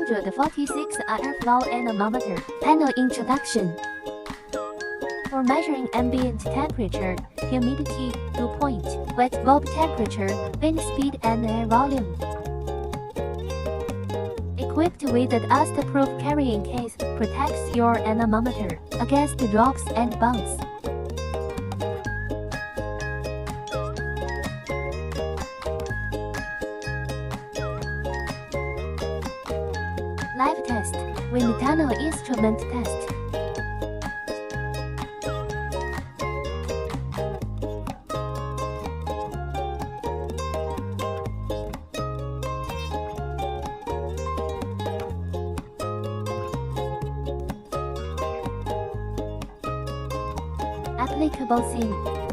146 airflow anemometer panel introduction. For measuring ambient temperature, humidity, dew point, wet bulb temperature, wind speed and air volume. Equipped with a dust-proof carrying case, protects your anemometer against drops and bumps. Live test, wind tunnel instrument test. Applicable scene.